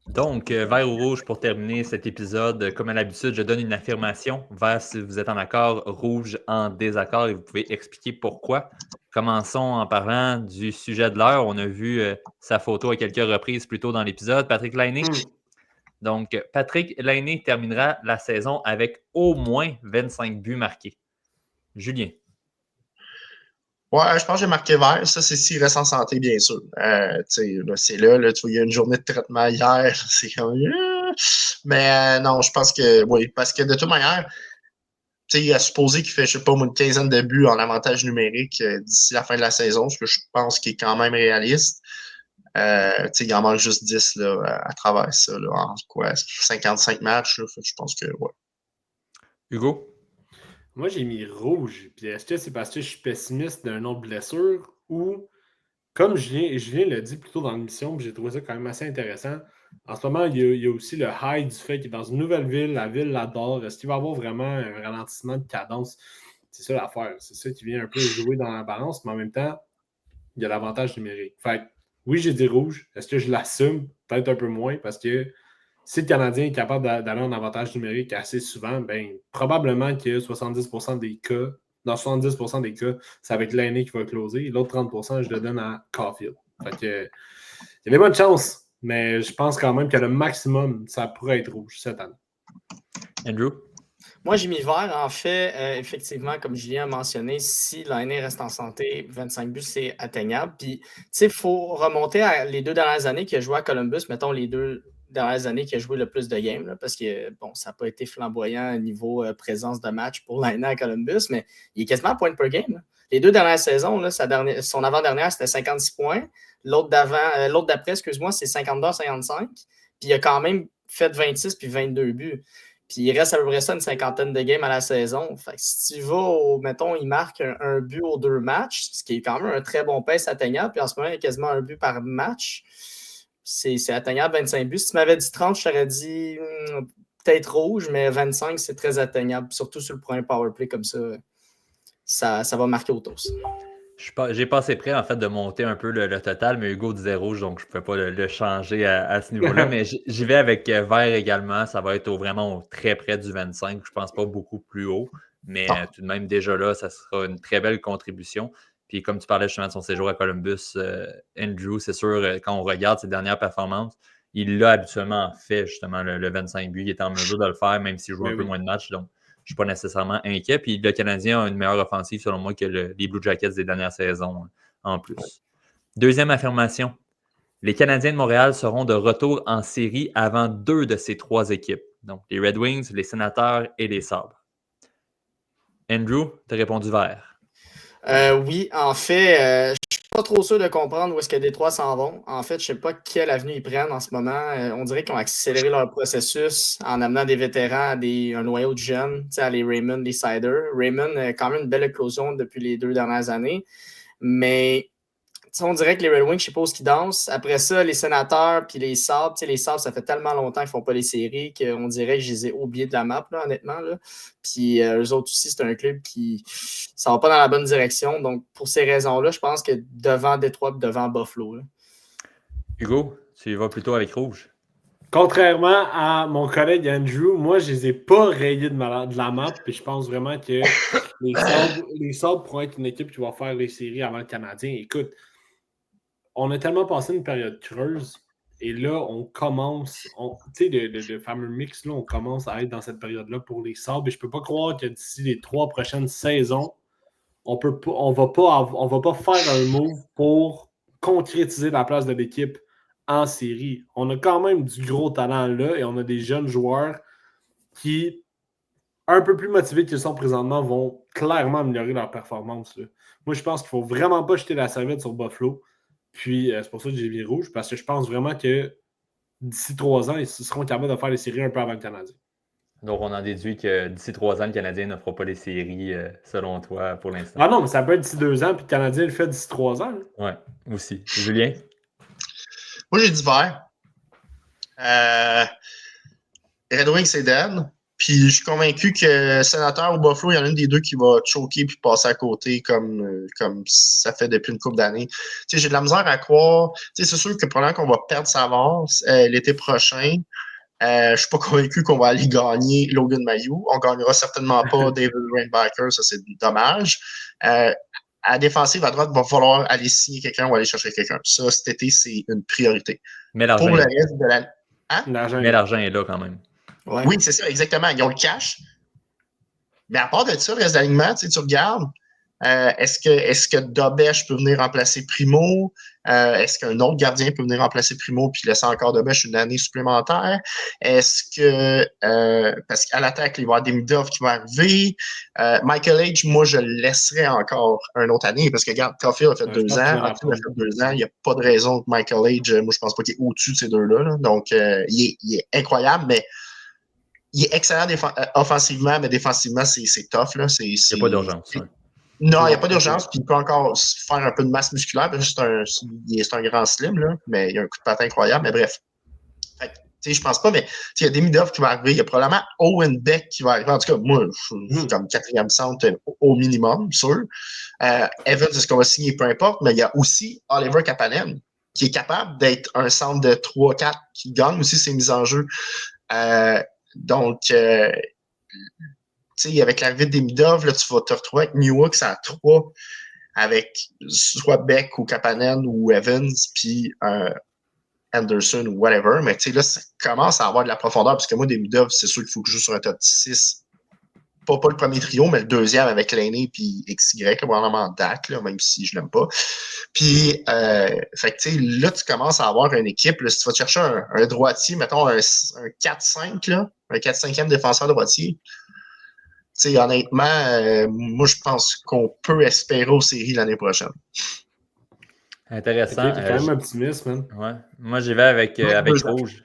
Donc, vert ou rouge pour terminer cet épisode. Comme à l'habitude, je donne une affirmation. Vert si vous êtes en accord, rouge en désaccord et vous pouvez expliquer pourquoi. Commençons en parlant du sujet de l'heure. On a vu sa photo à quelques reprises plus tôt dans l'épisode. Patrick Laine. Donc, Patrick Laine terminera la saison avec au moins 25 buts marqués. Julien. Ouais, je pense que j'ai marqué vert. Ça, c'est s'il reste en santé, bien sûr. Là, c'est là, tu vois, il y a une journée de traitement hier. C'est comme. Mais non, je pense que oui, parce que de toute manière, il a supposé qu'il fait, je sais pas, une quinzaine de buts en avantage numérique d'ici la fin de la saison, ce que je pense qu'il est quand même réaliste. Il en manque juste 10 là, à travers ça, là, en quoi, 55 matchs. Là, je pense que ouais. Hugo? Moi, j'ai mis rouge. Puis est-ce que c'est parce que je suis pessimiste d'un autre blessure ou, comme Julien l'a dit plus tôt dans l'émission, puis j'ai trouvé ça quand même assez intéressant. En ce moment, il y a aussi le high du fait qu'il est dans une nouvelle ville, la ville l'adore. Est-ce qu'il va y avoir vraiment un ralentissement de cadence? C'est ça l'affaire. C'est ça qui vient un peu jouer dans la balance, mais en même temps, il y a l'avantage numérique. Fait que, oui, j'ai dit rouge. Est-ce que je l'assume? Peut-être un peu moins, parce que si le Canadien est capable d'aller en avantage numérique assez souvent, ben probablement que 70% des cas, dans 70% des cas, c'est avec l'aîné qui va closer. L'autre 30%, je le donne à Caulfield. Fait que, il y a des bonnes chances, mais je pense quand même que le maximum, ça pourrait être rouge cette année. Andrew? Moi, j'ai mis vert. En fait, effectivement, comme Julien a mentionné, si l'année reste en santé, 25 buts, c'est atteignable. Puis, tu sais, il faut remonter à les 2 dernières années qu'il a joué à Columbus, mettons les 2 dernières années qu'il a joué le plus de games, là, parce que, bon, ça n'a pas été flamboyant au niveau présence de match pour l'année à Columbus, mais il est quasiment à point per game. Là. Les 2 dernières saisons, là, son avant-dernière, c'était 56 points. L'autre d'après, excuse-moi, c'est 52-55. Puis, il a quand même fait 26 puis 22 buts. Puis il reste à peu près ça une cinquantaine de games à la saison. Fait que si tu vas, mettons, il marque un but aux 2 matchs, ce qui est quand même un très bon pace atteignable. Puis en ce moment, il y a quasiment un but par match. C'est atteignable, 25 buts. Si tu m'avais dit 30, je t'aurais dit peut-être rouge, mais 25, c'est très atteignable. Surtout sur le premier powerplay comme ça, ça va marquer au toast. J'ai pas assez près, en fait, de monter un peu le total, mais Hugo disait rouge, donc je ne peux pas le changer à ce niveau-là. Mais j'y vais avec vert également. Ça va être vraiment très près du 25. Je pense pas beaucoup plus haut. Mais tout de même, déjà là, ça sera une très belle contribution. Puis comme tu parlais justement de son séjour à Columbus, Andrew, c'est sûr, quand on regarde ses dernières performances, il l'a habituellement fait, justement, le 25 buts. Il est en mesure de le faire, même s'il joue un peu moins de matchs. Donc, je ne suis pas nécessairement inquiet. Puis le Canadien a une meilleure offensive, selon moi, que les Blue Jackets des dernières saisons en plus. Deuxième affirmation. Les Canadiens de Montréal seront de retour en série avant 2 de ces 3 équipes. Donc, les Red Wings, les Sénateurs et les Sabres. Andrew, tu as répondu vert. Oui, en fait, je ne suis pas trop sûr de comprendre où est-ce que Détroit s'en vont. En fait, je ne sais pas quelle avenue ils prennent en ce moment. On dirait qu'ils ont accéléré leur processus en amenant des vétérans à un noyau de jeunes, à les Raymond, les Sider. Raymond a quand même une belle éclosion depuis les 2 dernières années. Mais on dirait que les Red Wings, je ne sais pas où ils dansent. Après ça, les Sénateurs puis les Sabres, les Sabres, ça fait tellement longtemps qu'ils ne font pas les séries qu'on dirait que je les ai oubliés de la map, là, honnêtement. Là. Puis eux autres aussi, c'est un club qui ne va pas dans la bonne direction. Donc, pour ces raisons-là, je pense que devant Détroit et devant Buffalo. Là. Hugo, tu vas plutôt avec rouge. Contrairement à mon collègue Andrew, moi, je ne les ai pas rayés de la map. Puis je pense vraiment que les Sabres pourront être une équipe qui va faire les séries avant le Canadien. Écoute, on a tellement passé une période creuse et là, on commence, tu sais, le fameux mix, là, on commence à être dans cette période-là pour les Sabres et je ne peux pas croire que d'ici les 3 prochaines saisons, on va pas faire un move pour concrétiser la place de l'équipe en série. On a quand même du gros talent là et on a des jeunes joueurs qui, un peu plus motivés qu'ils sont présentement, vont clairement améliorer leur performance. Là. Moi, je pense qu'il ne faut vraiment pas jeter la serviette sur Buffalo. Puis, c'est pour ça que j'ai mis rouge, parce que je pense vraiment que d'ici 3 ans, ils seront capables de faire les séries un peu avant le Canadien. Donc, on en déduit que d'ici 3 ans, le Canadien ne fera pas les séries, selon toi, pour l'instant. Ah non, mais ça peut être d'ici 2 ans, puis le Canadien le fait d'ici 3 ans. Oui, aussi. Julien? Moi, j'ai dit vert. Red Wings, c'est dead. Puis je suis convaincu que Sénateur ou Buffalo, il y en a une des deux qui va choquer puis passer à côté comme ça fait depuis une couple d'années. Tu sais, j'ai de la misère à croire. Tu sais, c'est sûr que probablement qu'on va perdre Savard l'été prochain. Je suis pas convaincu qu'on va aller gagner Logan Mailloux. On gagnera certainement pas David Rainbacker, ça c'est dommage. À la défensive, à droite, il va falloir aller signer quelqu'un ou aller chercher quelqu'un. Ça, cet été, c'est une priorité. Mais l'argent Pour le est là. reste de la... Hein? Mais l'argent est là quand même. Ouais. Oui, c'est ça, exactement. Ils ont le cash. Mais à part de ça, le reste d'alignement, tu regardes, est-ce que Dobesch peut venir remplacer Primo? Est-ce qu'un autre gardien peut venir remplacer Primo puis laisser encore Dobesch une année supplémentaire? Est-ce que, parce qu'à l'attaque, il va y avoir Demidov qui va arriver. Michael H, moi, je le laisserais encore une autre année parce que, regarde, Caulfield a fait 2 ans. Hakim a fait 2 ans. Il n'y a pas de raison que Michael H, moi, je pense pas qu'il est au-dessus de ces deux-là. Là. Donc, il est incroyable, mais il est excellent offensivement, mais défensivement, c'est tough. Là. Il n'y a pas d'urgence. Ouais. Non, il n'y a pas d'urgence, puis il peut encore faire un peu de masse musculaire, parce que c'est un grand slim, là, mais il a un coup de patin incroyable, mais bref. Je pense pas, mais il y a Demidov qui va arriver, il y a probablement Owen Beck qui va arriver. En tout cas, moi, je suis comme 4e centre au minimum, sûr. Evans, est-ce qu'on va signer? Peu importe, mais il y a aussi Oliver Kapanen, qui est capable d'être un centre de 3-4 qui gagne aussi ses mises en jeu. Donc, avec l'arrivée de Demidov, là, tu vas te retrouver avec Newhook à 3, avec soit Beck ou Kapanen ou Evans, puis Anderson ou whatever. Mais là, ça commence à avoir de la profondeur, parce que moi, Demidov, c'est sûr qu'il faut que je joue sur un top 6. Pas le premier trio, mais le deuxième avec Lainé puis XY, probablement Dak, là, même si je l'aime pas. Puis, fait que, là, tu commences à avoir une équipe. Là, si tu vas te chercher un droitier, mettons un 4-5, là, un 4-5e défenseur droitier, honnêtement, moi, je pense qu'on peut espérer aux séries l'année prochaine. Intéressant. T'es quand même optimiste, man. Ouais. Moi, j'y vais avec Rouge.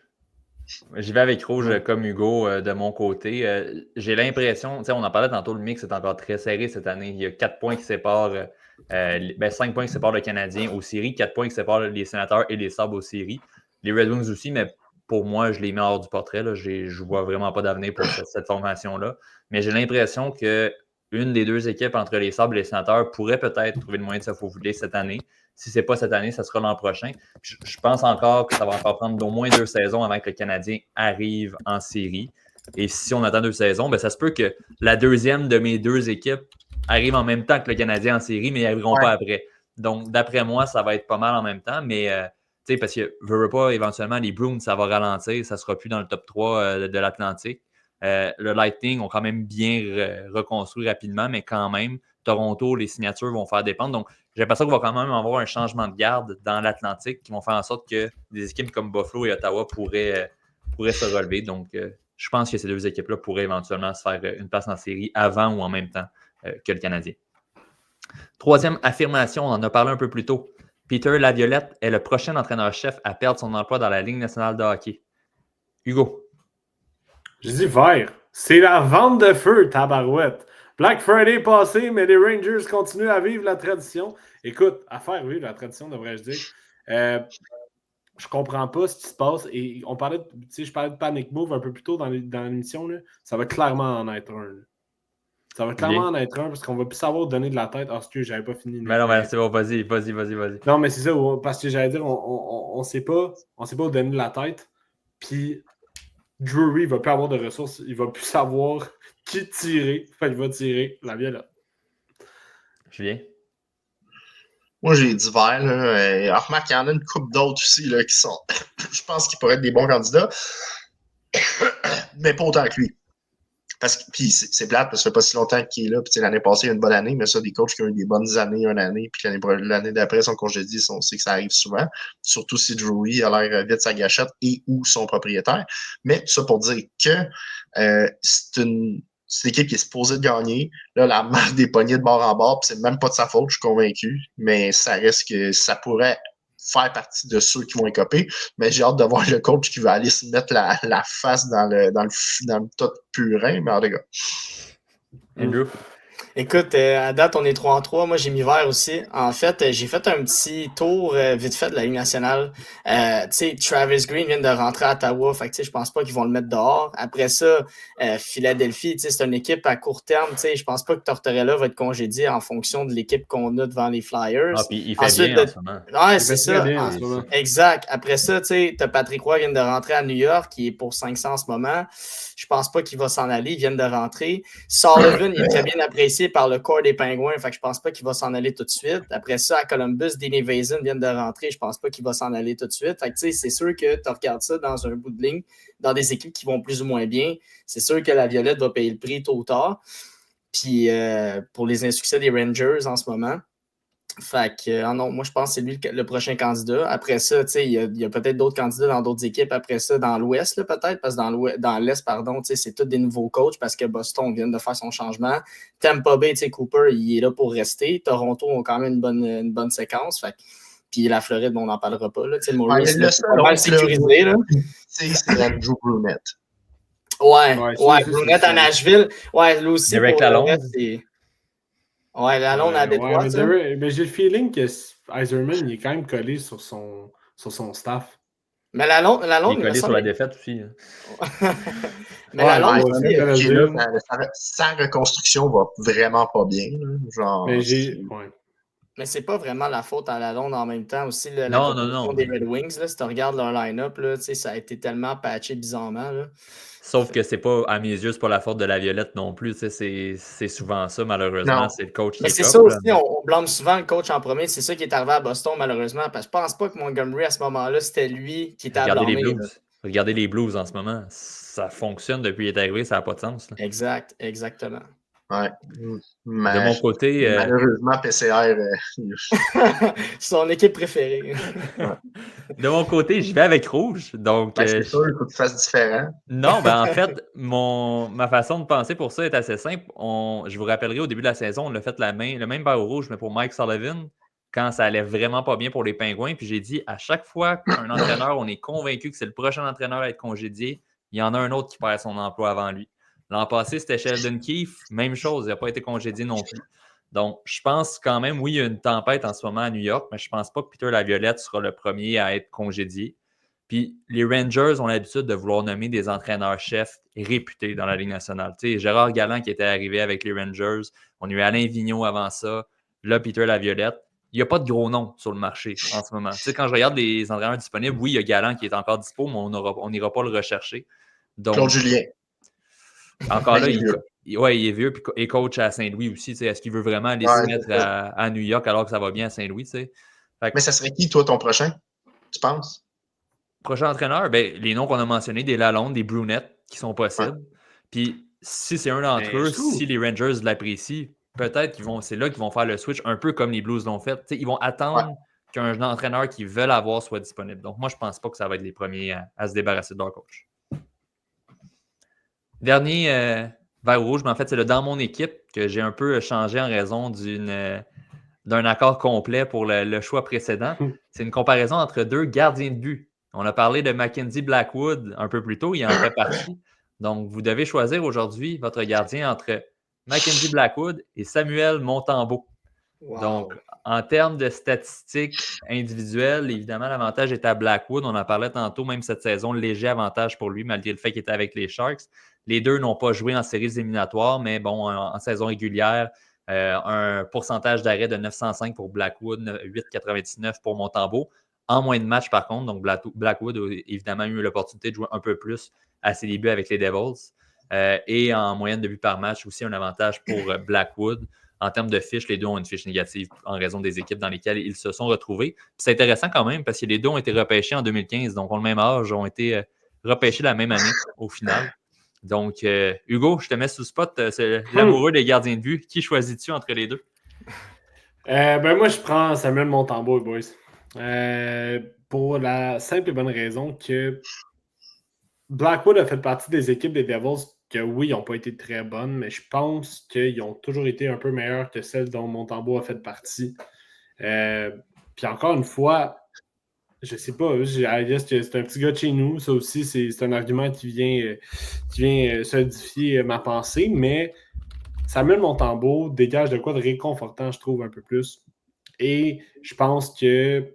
J'y vais avec Rouge comme Hugo de mon côté. J'ai l'impression, on en parlait tantôt, le mix est encore très serré cette année. Il y a 4 points qui séparent, 5 points qui séparent le Canadien aux séries, 4 points qui séparent les Sénateurs et les Sabres aux séries. Les Red Wings aussi, mais pour moi, je les mets hors du portrait. Là. Je vois vraiment pas d'avenir pour cette formation-là. Mais j'ai l'impression qu'une des deux équipes entre les Sabres et les Sénateurs pourrait peut-être trouver le moyen de se faufiler cette année. Si ce n'est pas cette année, ça sera l'an prochain. Je pense encore que ça va encore prendre au moins 2 saisons avant que le Canadien arrive en série. Et si on attend 2 saisons, ça se peut que la deuxième de mes 2 équipes arrive en même temps que le Canadien en série, mais ils n'arriveront pas après. Donc, d'après moi, ça va être pas mal en même temps. Mais, parce que, veux pas, éventuellement, les Bruins, ça va ralentir. Ça ne sera plus dans le top 3 de l'Atlantique. Le Lightning ont quand même bien reconstruit rapidement, mais quand même, Toronto, les signatures vont faire dépendre. Donc, j'ai l'impression qu'il va quand même avoir un changement de garde dans l'Atlantique qui vont faire en sorte que des équipes comme Buffalo et Ottawa pourraient se relever. Donc, je pense que ces 2 équipes-là pourraient éventuellement se faire une place en série avant ou en même temps que le Canadien. 3e affirmation, on en a parlé un peu plus tôt. Peter Laviolette est le prochain entraîneur-chef à perdre son emploi dans la Ligue nationale de hockey. Hugo. Je dis vert. C'est la vente de feu, tabarouette. Black Friday passé, mais les Rangers continuent à vivre la tradition. Écoute, à faire vivre la tradition, devrais-je dire. Je comprends pas ce qui se passe. Et je parlais de Panic Move un peu plus tôt dans l'émission. Là. Ça va clairement en être un. Là. Ça va clairement en être un parce qu'on va plus savoir donner de la tête. Ah, excuse, j'avais pas fini. Mais non, c'est bon, vas-y. Non, mais c'est ça, parce que j'allais dire, on sait pas où donner de la tête. Puis Drury va plus avoir de ressources. Il va plus savoir qui tirer. Fait qu'il va tirer la violette. Julien? Moi, j'ai dit vert. Remarque, il y en a une couple d'autres aussi là, qui sont, je pense qu'ils pourraient être des bons candidats, mais pas autant que lui. Puis c'est plate, parce que ça fait pas si longtemps qu'il est là. Puis l'année passée, il y a une bonne année, mais ça, des coachs qui ont eu des bonnes années, une année, puis l'année d'après, son congédié, on sait que ça arrive souvent. Surtout si Drury a l'air vite sa gâchette et ou son propriétaire. Mais tout ça pour dire que c'est une équipe qui est supposée de gagner. Là, la marque des poignées de bord en bord, puis c'est même pas de sa faute, je suis convaincu. Mais ça reste que ça pourrait faire partie de ceux qui vont écoper, mais j'ai hâte de voir le coach qui va aller se mettre la face dans le tas de purin, mais en tout cas. Andrew? Écoute, à date, on est 3-3. Moi, j'ai mis vert aussi. En fait, j'ai fait un petit tour vite fait de la Ligue nationale. Tu sais, Travis Green vient de rentrer à Ottawa. Fait que, tu sais, je pense pas qu'ils vont le mettre dehors. Après ça, Philadelphie, tu sais, c'est une équipe à court terme. Tu sais, je pense pas que Tortorella va être congédié en fonction de l'équipe qu'on a devant les Flyers. Ah, puis il fait Ensuite, bien en ce moment. ouais, Il c'est fait très ça. bien en ce moment. Exact. Après ça, tu sais, t'as Patrick Roy qui vient de rentrer à New York, qui est pour 500 en ce moment. Je pense pas qu'il va s'en aller. Il vient de rentrer. Sullivan, il est très bien apprécié par le corps des Pingouins, fait que je pense pas qu'il va s'en aller tout de suite. Après ça, à Columbus, Dean Evason vient de rentrer, je pense pas qu'il va s'en aller tout de suite. Fait que, tu sais, c'est sûr que tu regardes ça dans un bout de ligne, dans des équipes qui vont plus ou moins bien. C'est sûr que la Violette va payer le prix tôt ou tard. Puis pour les insuccès des Rangers en ce moment. Fait que, non, moi, je pense que c'est lui le prochain candidat. Après ça, tu sais, il y a peut-être d'autres candidats dans d'autres équipes. Après ça, dans l'Ouest, peut-être, parce que dans l'Est, pardon, tu sais, c'est tous des nouveaux coachs parce que Boston vient de faire son changement. Tampa Bay, tu sais, Cooper, il est là pour rester. Toronto ont quand même une bonne séquence. Fait que, puis la Floride, on n'en parlera pas. Là. Tu sais, Maurice, le c'est seul pas mal autre sécurisé. Là. C'est Andrew Brunette. Ouais, ça, Brunette à Nashville. Ouais, lui aussi, Derek pour le Lalonde. reste, c'est... Ouais, Lalonde à Détroit, mais j'ai le feeling que Yzerman, il est quand même collé sur son staff. Mais Lalonde, Il est collé sur la défaite aussi. Mais Lalonde aussi... sa reconstruction va vraiment pas bien. Là. Genre, mais c'est pas vraiment la faute à Lalonde en même temps. Aussi, la Non, composition des Red Wings, là, si tu regardes leur line-up, là, ça a été tellement patché bizarrement. Là. Sauf que c'est pas, à mes yeux, c'est pas la faute de la Violette non plus. C'est souvent ça, malheureusement. C'est le coach qui est c'est ça aussi, on blâme souvent le coach en premier. C'est ça qui est arrivé à Boston, malheureusement. Parce que je pense pas que Montgomery, à ce moment-là, c'était lui qui était à blâmer. Regardez les Blues en ce moment. Ça fonctionne depuis qu'il est arrivé, ça n'a pas de sens. Là. Exactement. Ouais. De mon côté... malheureusement, PCR... son équipe préférée. De mon côté, je vais avec rouge. Donc, c'est sûr, il faut que tu fasses différent. Non, en fait, ma façon de penser pour ça est assez simple. Je vous rappellerai, au début de la saison, on a fait le même barreau rouge, mais pour Mike Sullivan, quand ça allait vraiment pas bien pour les Pingouins. Puis j'ai dit, à chaque fois qu'un entraîneur, on est convaincu que c'est le prochain entraîneur à être congédié, il y en a un autre qui perd son emploi avant lui. L'an passé, c'était Sheldon Keefe. Même chose, il n'a pas été congédié non plus. Donc, je pense quand même, oui, il y a une tempête en ce moment à New York, mais je ne pense pas que Peter Laviolette sera le premier à être congédié. Puis les Rangers ont l'habitude de vouloir nommer des entraîneurs-chefs réputés dans la Ligue nationale. Tu sais, Gérard Galland qui était arrivé avec les Rangers, on a eu Alain Vigneault avant ça, là, Peter Laviolette. Il n'y a pas de gros noms sur le marché en ce moment. Tu sais, quand je regarde les entraîneurs disponibles, oui, il y a Galland qui est encore dispo, mais on n'ira pas le rechercher. Donc, Claude Julien. Encore là, il est vieux et coach à Saint-Louis aussi. Est-ce qu'il veut vraiment aller se mettre à New York alors que ça va bien à Saint-Louis? Mais ça serait qui, toi, ton prochain, tu penses? Prochain entraîneur, les noms qu'on a mentionnés, des Lalonde, des Brunette, qui sont possibles. Puis si c'est un d'entre eux, si les Rangers l'apprécient, peut-être c'est là qu'ils vont faire le switch, un peu comme les Blues l'ont fait. T'sais, ils vont attendre qu'un entraîneur qu'ils veulent avoir soit disponible. Donc moi, je ne pense pas que ça va être les premiers à se débarrasser de leur coach. Dernier vert rouge, mais en fait, c'est le dans mon équipe que j'ai un peu changé en raison d'un accord complet pour le choix précédent. C'est une comparaison entre deux gardiens de but. On a parlé de Mackenzie Blackwood un peu plus tôt, il en fait partie. Donc, vous devez choisir aujourd'hui votre gardien entre Mackenzie Blackwood et Samuel Montembeault. Wow. Donc, en termes de statistiques individuelles, évidemment, l'avantage est à Blackwood. On en parlait tantôt, même cette saison, léger avantage pour lui, malgré le fait qu'il était avec les Sharks. Les deux n'ont pas joué en séries éliminatoires, mais bon, en saison régulière, un pourcentage d'arrêt de 905 pour Blackwood, 8,99 pour Montembeault. En moins de matchs, par contre, donc Blackwood a évidemment eu l'opportunité de jouer un peu plus à ses débuts avec les Devils. Et en moyenne de buts par match, aussi un avantage pour Blackwood. En termes de fiches, les deux ont une fiche négative en raison des équipes dans lesquelles ils se sont retrouvés. Puis c'est intéressant quand même parce que les deux ont été repêchés en 2015, donc ont le même âge, ont été repêchés la même année au final. Donc, Hugo, je te mets sous le spot. C'est l'amoureux des gardiens de but. Qui choisis-tu entre les deux? Moi, je prends Samuel Montembeault, boys. Pour la simple et bonne raison que Blackwood a fait partie des équipes des Devils que, oui, ils n'ont pas été très bonnes, mais je pense qu'ils ont toujours été un peu meilleurs que celles dont Montembeault a fait partie. Puis encore une fois, je sais pas, c'est un petit gars de chez nous. Ça aussi, c'est un argument qui vient solidifier ma pensée, mais Samuel Montembeault dégage de quoi de réconfortant, je trouve, un peu plus. Et je pense que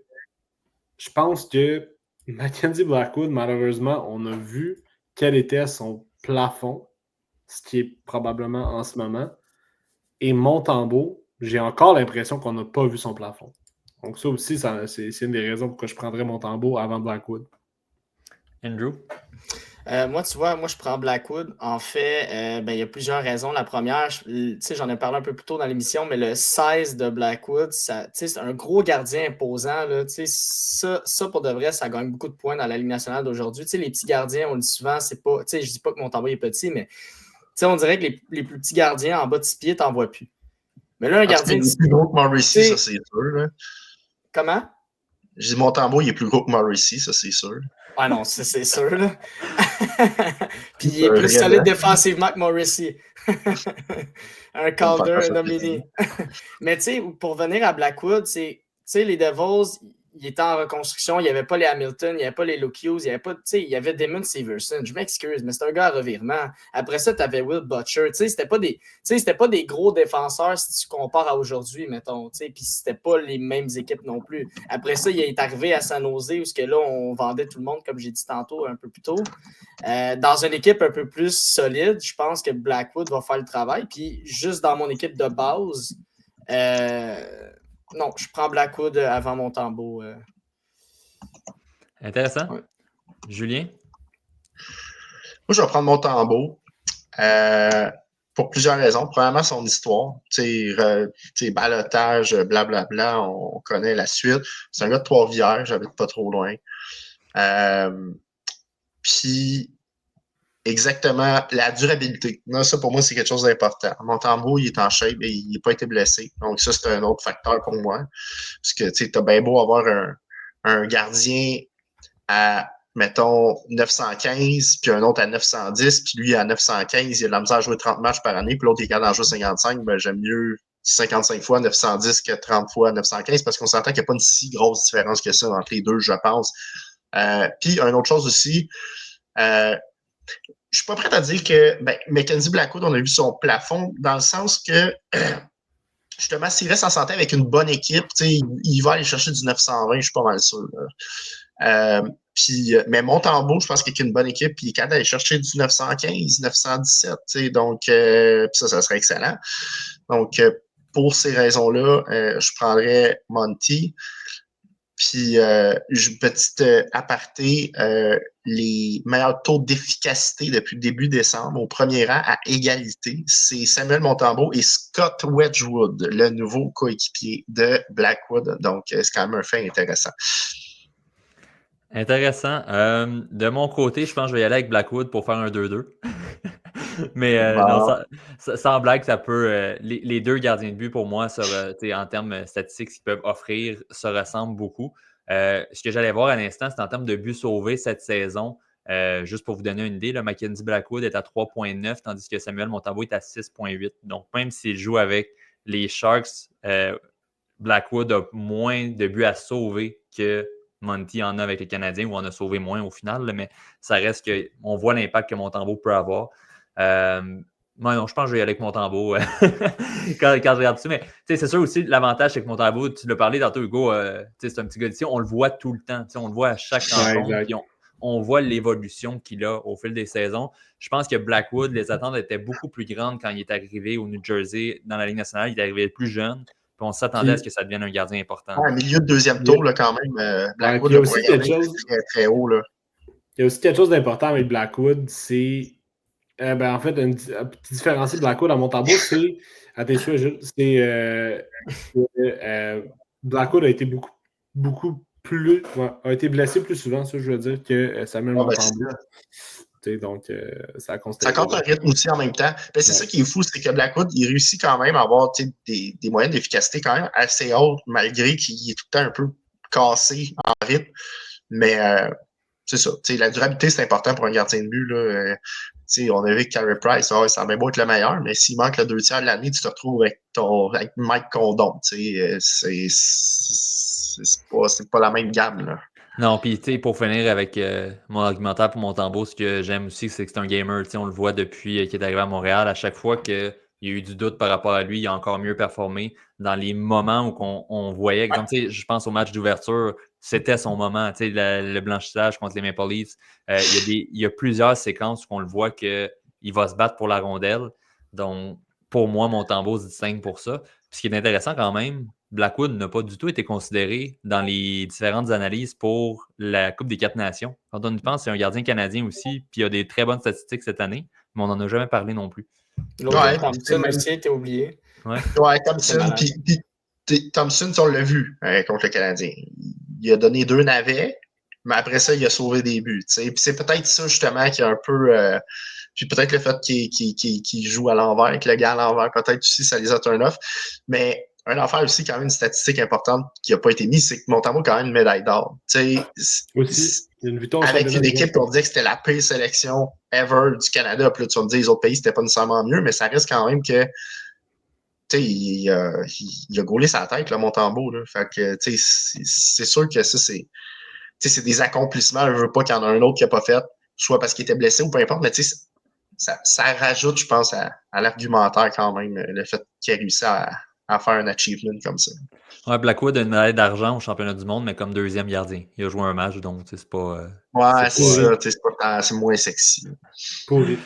Mackenzie Blackwood, malheureusement, on a vu quel était son plafond, ce qui est probablement en ce moment. Et Montembeault, j'ai encore l'impression qu'on n'a pas vu son plafond. Donc ça aussi, c'est une des raisons pourquoi je prendrais Montembeault avant Blackwood. Andrew? Moi, tu vois, je prends Blackwood. En fait, il y a plusieurs raisons. La première, j'en ai parlé un peu plus tôt dans l'émission, mais le 16 de Blackwood, c'est un gros gardien imposant. Là, ça, pour de vrai, ça gagne beaucoup de points dans la Ligue nationale d'aujourd'hui. Les petits gardiens, on le dit souvent, c'est pas. Je dis pas que Montembeault est petit, mais on dirait que les plus petits gardiens en bas de 6 pieds, t'en vois plus. Mais là, un gardien. Il est plus gros que Morrissey, ça, c'est sûr. Là. Comment? Je dis Montembeault, il est plus gros que Morrissey, ça, c'est sûr. Ah non, c'est sûr, là. Puis il est plus solide défensivement que Morrissey. Un Calder, un Domini. Mais tu sais, pour venir à Blackwood, les Devils, ils étaient en reconstruction. Il n'y avait pas les Hamilton, il n'y avait pas les Luke Hughes, il y avait Damon Severson. Je m'excuse, mais c'est un gars à revirement. Après ça, tu avais Will Butcher. C'était pas des gros défenseurs si tu compares à aujourd'hui, mettons. Puis c'était pas les mêmes équipes non plus. Après ça, il est arrivé à San Jose où là, on vendait tout le monde, comme j'ai dit tantôt, un peu plus tôt. Dans une équipe un peu plus solide, je pense que Blackwood va faire le travail. Puis juste dans mon équipe de base, non, je prends Blackwood avant Montembeault. Intéressant. Ouais. Julien? Moi, je vais prendre Montembeault pour plusieurs raisons. Premièrement, son histoire. Balotage, blablabla, on connaît la suite. C'est un gars de Trois-Rivières, j'habite pas trop loin. Puis, exactement, la durabilité. Là, ça, pour moi, c'est quelque chose d'important. Montembeault, il est en shape et il n'a pas été blessé. Donc, ça, c'est un autre facteur pour moi. Parce que, tu sais, t'as bien beau avoir un gardien à, mettons, 915, puis un autre à 910, puis lui, à 915, il a de la misère à jouer 30 matchs par année, puis l'autre, il est capable d'en jouer 55, ben, j'aime mieux 55 fois 910 que 30 fois 915, parce qu'on s'entend qu'il n'y a pas une si grosse différence que ça entre les deux, je pense. Puis, une autre chose aussi, je suis pas prêt à dire que Mackenzie Blackwood, on a vu son plafond dans le sens que justement, s'il reste en santé avec une bonne équipe, il va aller chercher du 920, je suis pas mal sûr. Mais Montembeault, je pense qu'avec une bonne équipe, il est capable d'aller chercher du 915, 917. Donc, ça serait excellent. Donc, pour ces raisons-là, je prendrais Monty. Puis, petite aparté, les meilleurs taux d'efficacité depuis le début décembre, au premier rang, à égalité, c'est Samuel Montembeault et Scott Wedgwood, le nouveau coéquipier de Blackwood. Donc, c'est quand même un fait intéressant. Intéressant. De mon côté, je pense que je vais y aller avec Blackwood pour faire un 2-2. Mais non, sans blague, ça peut. Les deux gardiens de but, pour moi, en termes statistiques qu'ils peuvent offrir, se ressemblent beaucoup. Ce que j'allais voir à l'instant, c'est en termes de buts sauvés cette saison. Juste pour vous donner une idée, là, Mackenzie Blackwood est à 3,9, tandis que Samuel Montembeault est à 6,8. Donc, même s'il joue avec les Sharks, Blackwood a moins de buts à sauver que Monty en a avec les Canadiens, où on a sauvé moins au final, là, mais ça reste qu'on voit l'impact que Montembeault peut avoir. Moi, non, je pense que je vais y aller avec Montembeault quand je regarde ça. Mais c'est sûr aussi, l'avantage, c'est que Montembeault, tu l'as parlé tantôt, Hugo, c'est un petit gars d'ici, on le voit tout le temps. On le voit à chaque rencontre. Puis on voit l'évolution qu'il a au fil des saisons. Je pense que Blackwood, les attentes étaient beaucoup plus grandes quand il est arrivé au New Jersey dans la Ligue nationale. Il est arrivé plus jeune. Puis on s'attendait à ce que ça devienne un gardien important. Un milieu de deuxième tour, là, quand même. Blackwood, il y a aussi quelque chose très, très haut. Là. Il y a aussi quelque chose d'important avec Blackwood, c'est en fait, un petit différencier de Blackwood à Montembeault, c'est Blackwood a été beaucoup plus a été blessé plus souvent, ça je veux dire, que Samuel Montembeault. Donc, ça compte un rythme aussi en même temps. Ben, c'est ça qui est fou, c'est que Blackwood, il réussit quand même à avoir des moyens d'efficacité quand même assez hautes, malgré qu'il est tout le temps un peu cassé en rythme. Mais c'est ça. La durabilité, c'est important pour un gardien de but. Là. On a vu que Carey Price, ça va bien beau être le meilleur, mais s'il manque le 2/3 de l'année, tu te retrouves avec Mike Condon. C'est pas la même gamme. Là. Non, puis pour finir avec mon argumentaire pour Montembeault, ce que j'aime aussi, c'est que c'est un gamer. On le voit depuis qu'il est arrivé à Montréal. À chaque fois que il y a eu du doute par rapport à lui, il a encore mieux performé dans les moments où on voyait, exemple, je pense au match d'ouverture, c'était son moment, le blanchissage contre les Maple Leafs. Il y a plusieurs séquences où on le voit qu'il va se battre pour la rondelle. Donc, pour moi, Montembeault se distingue pour ça. Puis, ce qui est intéressant quand même, Blackwood n'a pas du tout été considéré dans les différentes analyses pour la Coupe des 4 Nations. Quand on y pense, c'est un gardien canadien aussi, puis il a des très bonnes statistiques cette année, mais on n'en a jamais parlé non plus. L'autre, Thompson aussi était oublié. Ouais, Thompson. Puis Thompson, on l'a vu contre le Canadien. Il a donné 2 navets, mais après ça, il a sauvé des buts. Puis c'est peut-être ça, justement, qui est un peu. Puis peut-être le fait qu'il joue à l'envers, que le gars à l'envers, peut-être aussi, ça les a turn off. Mais un affaire aussi, quand même, une statistique importante qui n'a pas été mise, c'est que Montembeault a quand même une médaille d'or. Aussi, avec une équipe qu'on disait que c'était la pire sélection ever du Canada. Puis là, tu vas me dire, les autres pays, c'était pas nécessairement mieux, mais ça reste quand même que il a gaulé sa tête, là, Montembeault. Là. Fait que, c'est sûr que ça, c'est des accomplissements. Je veux pas qu'il y en a un autre qui n'a pas fait, soit parce qu'il était blessé ou peu importe, mais ça rajoute, je pense, à l'argumentaire quand même, le fait qu'il ait réussi à faire un achievement comme ça. Ouais, Blackwood a une médaille d'argent au championnat du monde, mais comme 2e gardien. Il a joué un match, donc c'est pas. Ouais, c'est ça, c'est moins sexy. Pourri.